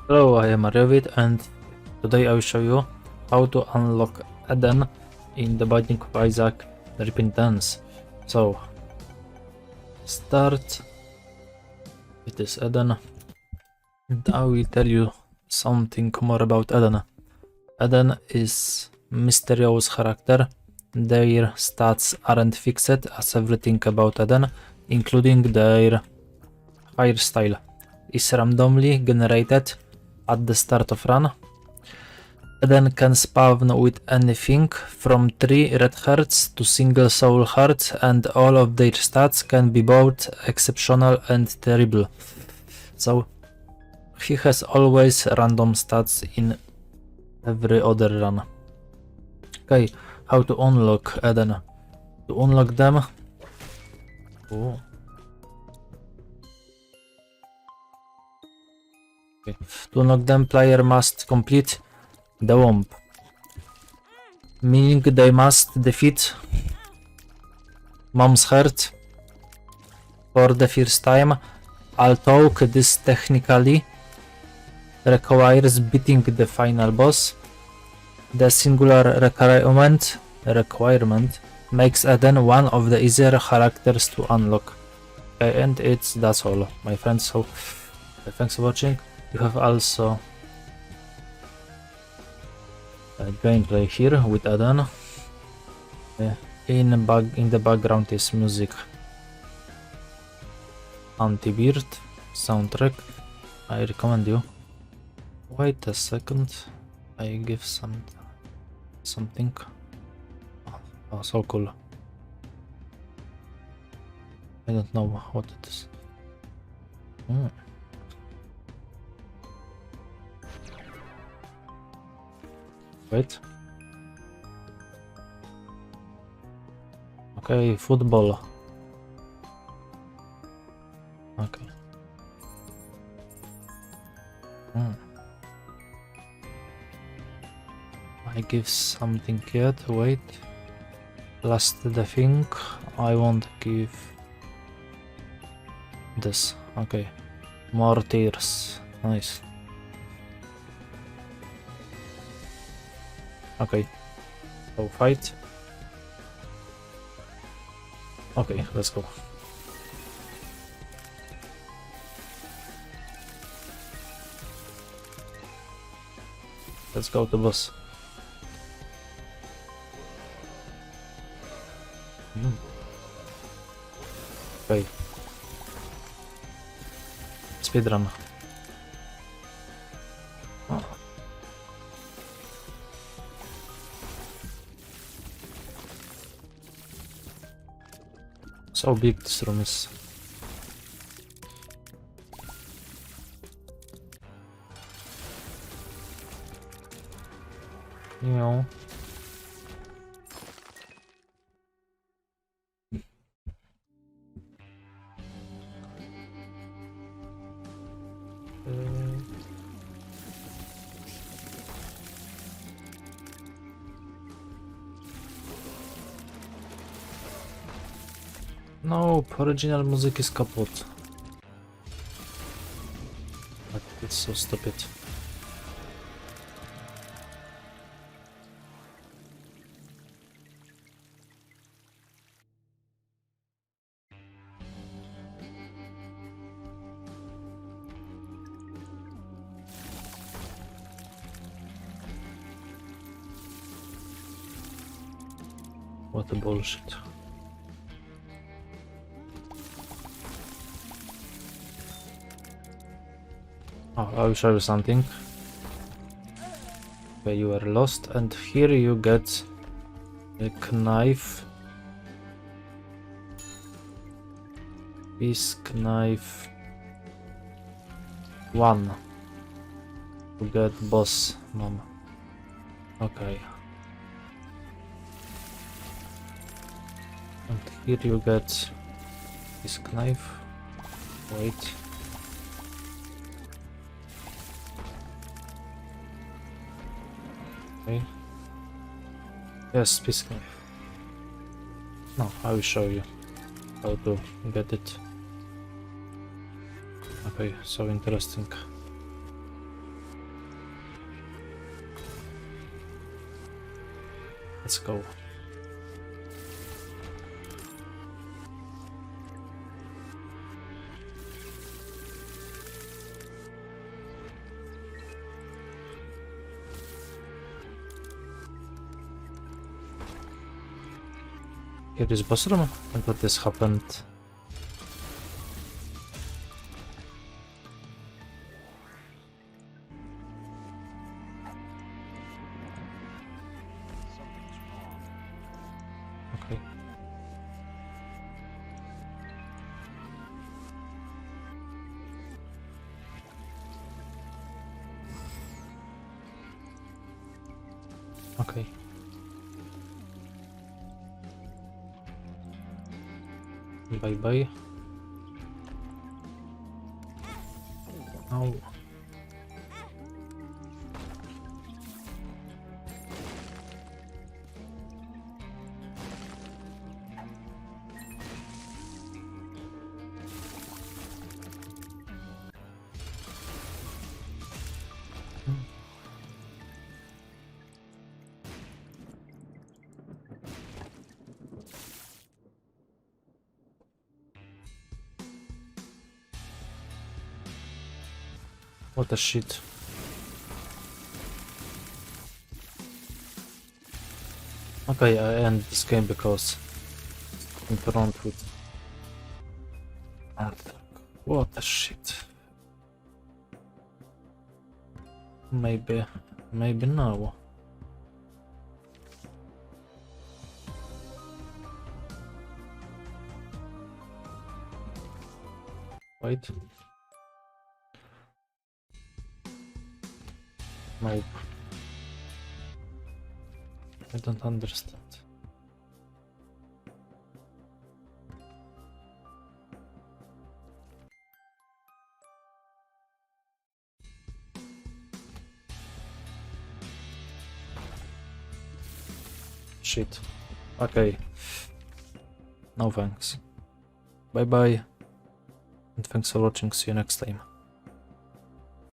Hello, I am Arent and today I will show you how to unlock Eden in the Binding of Isaac Repentance. So, start with this Eden and I will tell you something more about Eden. Eden is mysterious character. Their stats aren't fixed as everything about Eden, including their hairstyle, is randomly generated at the start of run. Eden can spawn with anything from 3 red hearts to single soul hearts, and all of their stats can be both exceptional and terrible. So he has always random stats in every other run. Okay, how to unlock Eden? To unlock them, to unlock them, player must complete the womb, meaning they must defeat Mom's Heart for the first time, although this technically requires beating the final boss. The singular requirement makes Eden one of the easier characters to unlock. Okay, and that's all, my friends. So thanks for watching. You have also gameplay here with Eden. In the background is music. Anti-Beard soundtrack. I recommend you. Wait a second. I give something. Oh, so cool. I don't know what it is. Wait. Okay, football. Okay. I give something yet. Wait. Last the thing. I won't give this. Okay. More tears. Nice. Okay, so fight. Okay, let's go. Let's go to boss. Okay. Speedrun. So big this room is. No. Nope, original music is kaput. But it's so stupid. What a bullshit. Oh, I will show you something. Okay, you are lost, and here you get a knife. This knife 1 to get boss mom. Okay. And here you get this knife. Wait. Okay. Yes, this knife. No, I will show you how to get it. Okay, so interesting. Let's go. Here is boss room, and what this happened? Okay. Okay. Bye bye. Ow. What a shit. Okay, I end this game because I'm confronted with what a shit. Maybe now. Wait. Nope. I don't understand. Shit. Okay. No thanks. Bye bye. And thanks for watching. See you next time.